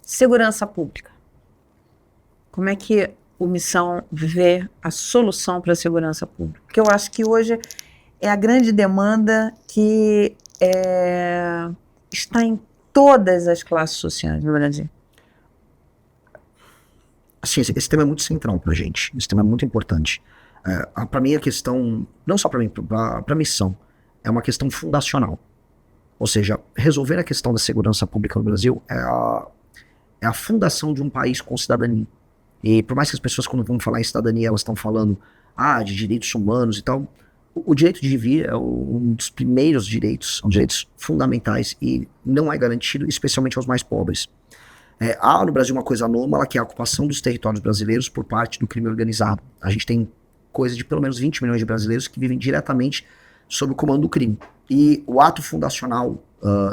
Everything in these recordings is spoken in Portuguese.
Segurança pública. Como é que o Missão vê a solução para a segurança pública? Porque eu acho que hoje é a grande demanda que está em todas as classes sociais no Brasil. Assim, esse tema é muito central pra gente. Esse tema é muito importante. Para mim, a questão, não só para mim, para a missão, é uma questão fundacional. Ou seja, resolver a questão da segurança pública no Brasil é a fundação de um país com cidadania. E por mais que as pessoas, quando vão falar em cidadania, elas estão falando de direitos humanos e tal, o direito de viver é um dos primeiros direitos, são direitos fundamentais e não é garantido, especialmente aos mais pobres. Há no Brasil uma coisa anômala, que é a ocupação dos territórios brasileiros por parte do crime organizado. A gente tem coisa de pelo menos 20 milhões de brasileiros que vivem diretamente sob o comando do crime. E o ato fundacional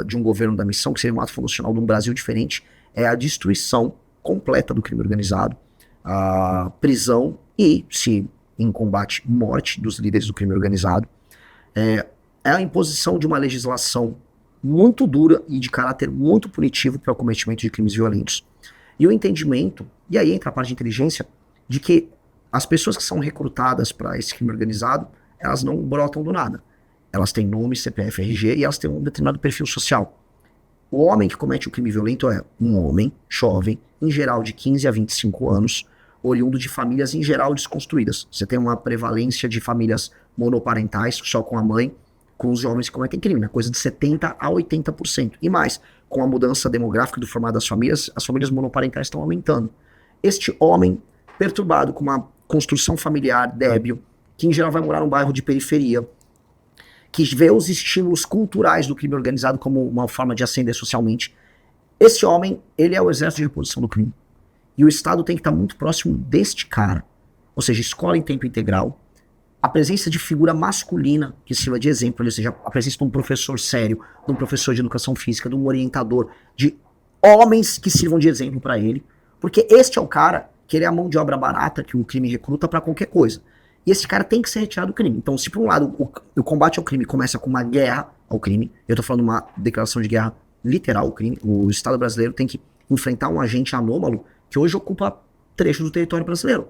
de um governo da missão, que seria um ato fundacional de um Brasil diferente, é a destruição completa do crime organizado, a prisão e, se em combate, morte dos líderes do crime organizado. É a imposição de uma legislação muito dura e de caráter muito punitivo para o cometimento de crimes violentos. E o entendimento, e aí entra a parte de inteligência, de que as pessoas que são recrutadas para esse crime organizado, elas não brotam do nada. Elas têm nome, CPF, RG e elas têm um determinado perfil social. O homem que comete o crime violento é um homem jovem, em geral de 15 a 25 anos, oriundo de famílias em geral desconstruídas. Você tem uma prevalência de famílias monoparentais, só com a mãe, com os jovens que cometem crime, né? Coisa de 70% a 80%. E mais, com a mudança demográfica do formato das famílias, as famílias monoparentais estão aumentando. Este homem, perturbado com uma construção familiar débil, que em geral vai morar num bairro de periferia, que vê os estímulos culturais do crime organizado como uma forma de ascender socialmente, esse homem, ele é o exército de reposição do crime. E o Estado tem que estar muito próximo deste cara. Ou seja, escola em tempo integral, a presença de figura masculina que sirva de exemplo, ou seja, a presença de um professor sério, de um professor de educação física, de um orientador, de homens que sirvam de exemplo para ele, porque este é o cara que ele é a mão de obra barata que o crime recruta para qualquer coisa. E esse cara tem que ser retirado do crime. Então, se por um lado o combate ao crime começa com uma guerra ao crime, eu tô falando uma declaração de guerra literal ao crime, o Estado brasileiro tem que enfrentar um agente anômalo que hoje ocupa trechos do território brasileiro.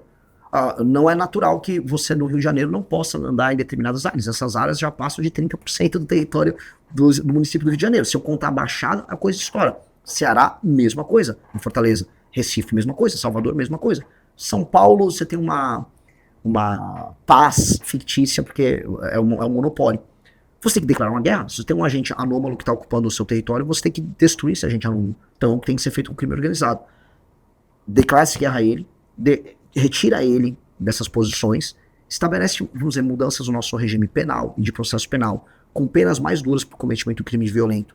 Não é natural que você no Rio de Janeiro não possa andar em determinadas áreas. Essas áreas já passam de 30% do território do município do Rio de Janeiro. Se eu contar a Baixada, a coisa estoura. Ceará, mesma coisa. Em Fortaleza. Recife, mesma coisa. Salvador, mesma coisa. São Paulo, você tem uma paz fictícia, porque é um monopólio. Você tem que declarar uma guerra. Se você tem um agente anômalo que está ocupando o seu território, você tem que destruir esse agente anômalo. Então tem que ser feito um crime organizado. Declara-se guerra a ele, retira ele dessas posições, estabelece, vamos dizer, mudanças no nosso regime penal e de processo penal, com penas mais duras por cometimento de crime violento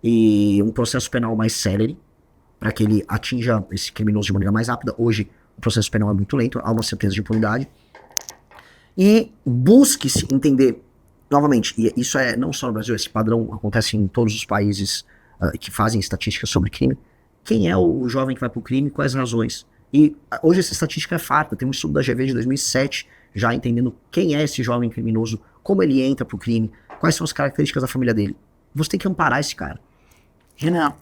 e um processo penal mais célere, para que ele atinja esse criminoso de maneira mais rápida. Hoje o processo penal é muito lento, há uma certeza de impunidade. E busque-se entender, novamente, e isso é não só no Brasil, esse padrão acontece em todos os países que fazem estatísticas sobre crime, quem é o jovem que vai para o crime, quais razões. E hoje essa estatística é farta, tem um estudo da GV de 2007, já entendendo quem é esse jovem criminoso, como ele entra pro crime, quais são as características da família dele. Você tem que amparar esse cara. Renan,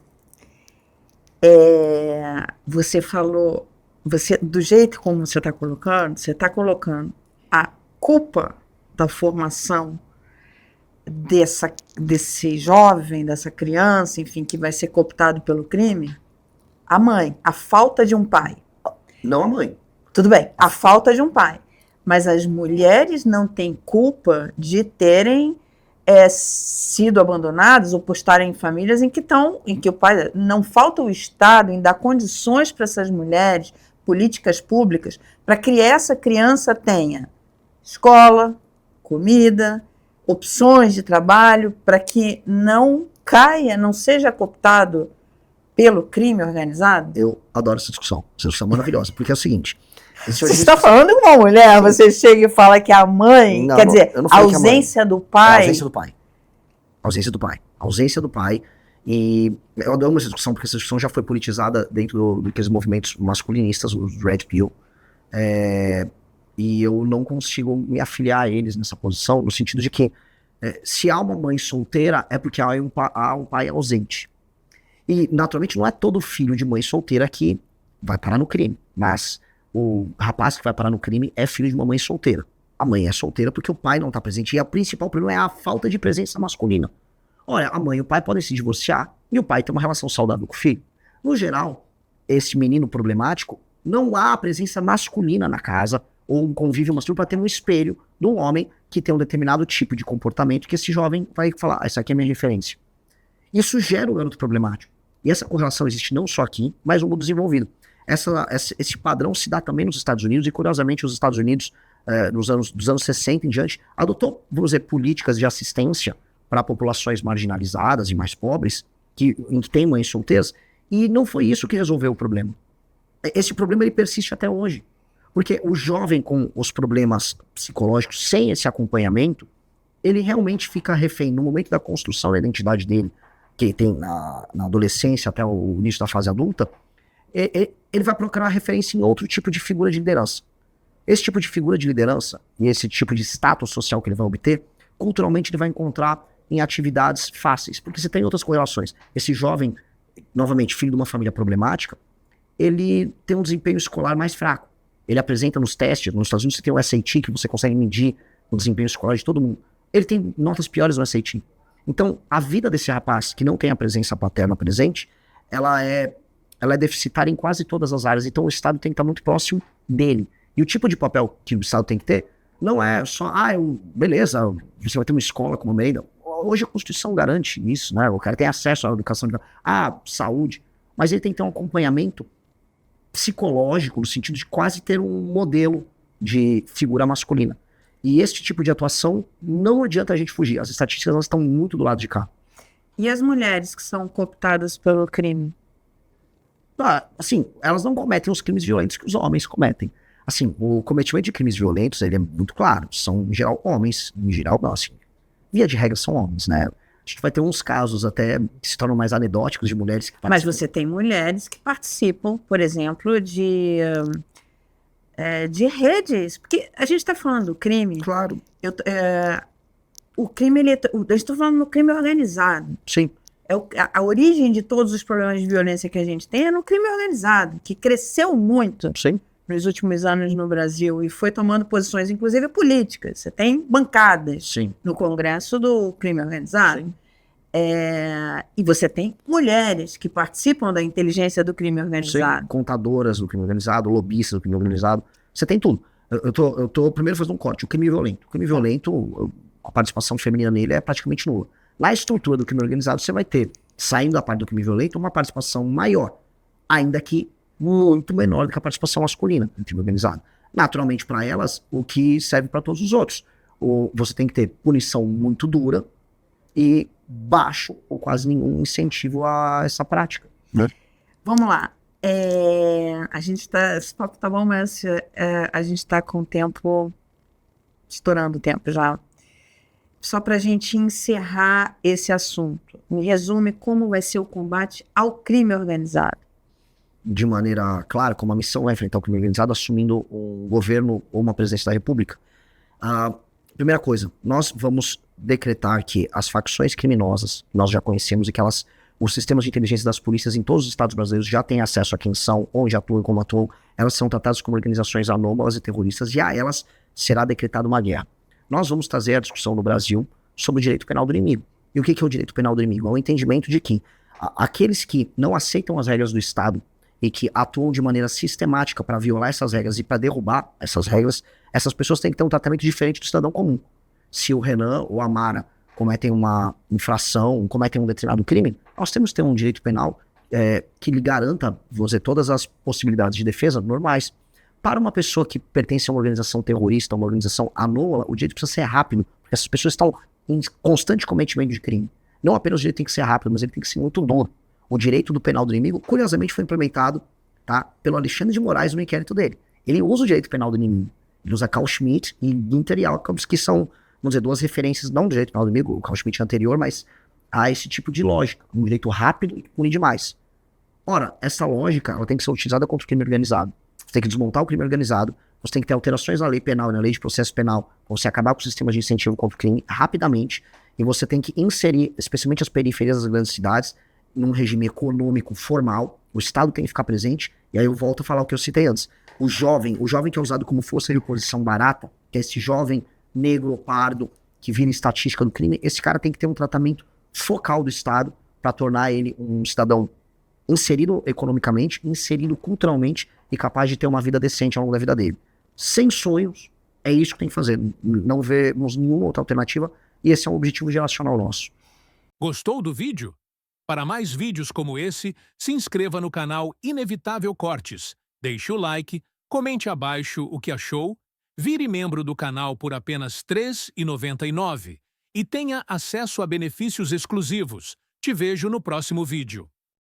você falou, do jeito como você está colocando a culpa da formação desse jovem, dessa criança, enfim, que vai ser cooptado pelo crime, a mãe, a falta de um pai. Não a mãe. Tudo bem, a falta de um pai. Mas as mulheres não têm culpa de terem sido abandonadas ou por estarem em famílias em que o pai... Não falta o Estado em dar condições para essas mulheres, políticas públicas, para que essa criança tenha escola, comida, opções de trabalho, para que não caia, não seja cooptado pelo crime organizado? Eu adoro essa discussão. Essa discussão é maravilhosa, porque é o seguinte... Você está falando com uma mulher, você chega e fala que a mãe, não, quer dizer, a ausência do pai... A ausência do pai. A ausência do pai. A ausência do pai. E eu adoro essa discussão, porque essa discussão já foi politizada dentro daqueles movimentos masculinistas, os Red Pill. E eu não consigo me afiliar a eles nessa posição, no sentido de que se há uma mãe solteira, é porque há um pai ausente. E, naturalmente, não é todo filho de mãe solteira que vai parar no crime. Mas o rapaz que vai parar no crime é filho de uma mãe solteira. A mãe é solteira porque o pai não está presente. E o principal problema é a falta de presença masculina. Olha, a mãe e o pai podem se divorciar e o pai tem uma relação saudável com o filho. No geral, esse menino problemático, não há presença masculina na casa ou um convívio masculino para ter um espelho de um homem que tem um determinado tipo de comportamento que esse jovem vai falar, essa aqui é a minha referência. Isso gera um garoto problemático. E essa correlação existe não só aqui, mas no mundo desenvolvido. Esse padrão se dá também nos Estados Unidos, e curiosamente os Estados Unidos, dos anos 60 em diante, adotou, vamos dizer, políticas de assistência para populações marginalizadas e mais pobres, em que tem mães solteiras, e não foi isso que resolveu o problema. Esse problema ele persiste até hoje. Porque o jovem com os problemas psicológicos, sem esse acompanhamento, ele realmente fica refém no momento da construção da identidade dele, que tem na adolescência até o início da fase adulta, ele vai procurar referência em outro tipo de figura de liderança. Esse tipo de figura de liderança e esse tipo de status social que ele vai obter, culturalmente ele vai encontrar em atividades fáceis, porque você tem outras correlações. Esse jovem, novamente, filho de uma família problemática, ele tem um desempenho escolar mais fraco. Ele apresenta nos testes, nos Estados Unidos você tem o SAT, que você consegue medir o desempenho escolar de todo mundo. Ele tem notas piores no SAT. Então, a vida desse rapaz que não tem a presença paterna presente, ela é deficitária em quase todas as áreas. Então, o Estado tem que estar muito próximo dele. E o tipo de papel que o Estado tem que ter não é só, beleza, você vai ter uma escola como meio. Hoje a Constituição garante isso, né? O cara tem acesso à educação, saúde, mas ele tem que ter um acompanhamento psicológico, no sentido de quase ter um modelo de figura masculina. E esse tipo de atuação não adianta a gente fugir. As estatísticas elas estão muito do lado de cá. E as mulheres que são cooptadas pelo crime? Assim, elas não cometem os crimes violentos que os homens cometem. Assim, o cometimento de crimes violentos, ele é muito claro. São, em geral, homens. Em geral, não, assim, via de regra são homens, né? A gente vai ter uns casos até que se tornam mais anedóticos de mulheres que participam. Mas você tem mulheres que participam, por exemplo, de redes. Porque a gente está falando do crime. Claro. O crime, eu estou falando do crime organizado. Sim. A origem de todos os problemas de violência que a gente tem é no crime organizado, que cresceu muito. Sim. Nos últimos anos no Brasil e foi tomando posições, inclusive políticas. Você tem bancadas Sim. no Congresso do crime organizado. Sim. E você tem mulheres que participam da inteligência do crime organizado. Sim. Contadoras do crime organizado, lobistas do crime organizado. Você tem tudo. Eu tô primeiro fazendo um corte. O crime violento. O crime violento, a participação feminina nele é praticamente nula. Na estrutura do crime organizado, você vai ter, saindo da parte do crime violento, uma participação maior, ainda que muito menor do que a participação masculina no crime organizado. Naturalmente, para elas, o que serve para todos os outros. Você tem que ter punição muito dura e baixo ou quase nenhum incentivo a essa prática. Né? Vamos lá. A gente tá, esse papo tá bom, mas a gente está com o tempo, estourando o tempo já. Só para a gente encerrar esse assunto, me resume como vai ser o combate ao crime organizado. De maneira clara, como a missão é enfrentar o crime organizado, assumindo um governo ou uma presidência da República. Primeira coisa, nós vamos decretar que as facções criminosas, nós já conhecemos e que os sistemas de inteligência das polícias em todos os estados brasileiros já têm acesso a quem são, onde atuam e como atuam, elas são tratadas como organizações anômalas e terroristas e a elas será decretada uma guerra. Nós vamos trazer a discussão no Brasil sobre o direito penal do inimigo. E o que é o direito penal do inimigo? É o entendimento de que aqueles que não aceitam as regras do Estado e que atuam de maneira sistemática para violar essas regras e para derrubar essas regras, essas pessoas têm que ter um tratamento diferente do cidadão comum. Se o Renan ou a Mara cometem uma infração, cometem um determinado crime, nós temos que ter um direito penal que lhe garanta, vou dizer, todas as possibilidades de defesa normais. Para uma pessoa que pertence a uma organização terrorista, uma organização anômala, o direito precisa ser rápido, porque essas pessoas estão em constante cometimento de crime. Não apenas o direito tem que ser rápido, mas ele tem que ser muito duro. O direito do penal do inimigo, curiosamente, foi implementado pelo Alexandre de Moraes no inquérito dele. Ele usa o direito penal do inimigo. Ele usa Carl Schmitt e Günther Jacobs, que são, vamos dizer, duas referências, não do direito penal do inimigo, o Carl Schmitt é anterior, mas a esse tipo de lógica. Um direito rápido e que pune demais. Ora, essa lógica ela tem que ser utilizada contra o crime organizado. Você tem que desmontar o crime organizado, você tem que ter alterações na lei penal e na lei de processo penal, para você acabar com o sistema de incentivo contra o crime rapidamente, e você tem que inserir, especialmente as periferias das grandes cidades, num regime econômico formal, o Estado tem que ficar presente, e aí eu volto a falar o que eu citei antes. O jovem que é usado como força de oposição barata, que é esse jovem negro ou pardo que vira estatística do crime, esse cara tem que ter um tratamento focal do Estado para tornar ele um cidadão inserido economicamente, inserido culturalmente e capaz de ter uma vida decente ao longo da vida dele. Sem sonhos, é isso que tem que fazer. Não vemos nenhuma outra alternativa e esse é um objetivo geracional nosso. Gostou do vídeo? Para mais vídeos como esse, se inscreva no canal Inevitável Cortes, deixe o like, comente abaixo o que achou, vire membro do canal por apenas R$ 3,99 e tenha acesso a benefícios exclusivos. Te vejo no próximo vídeo.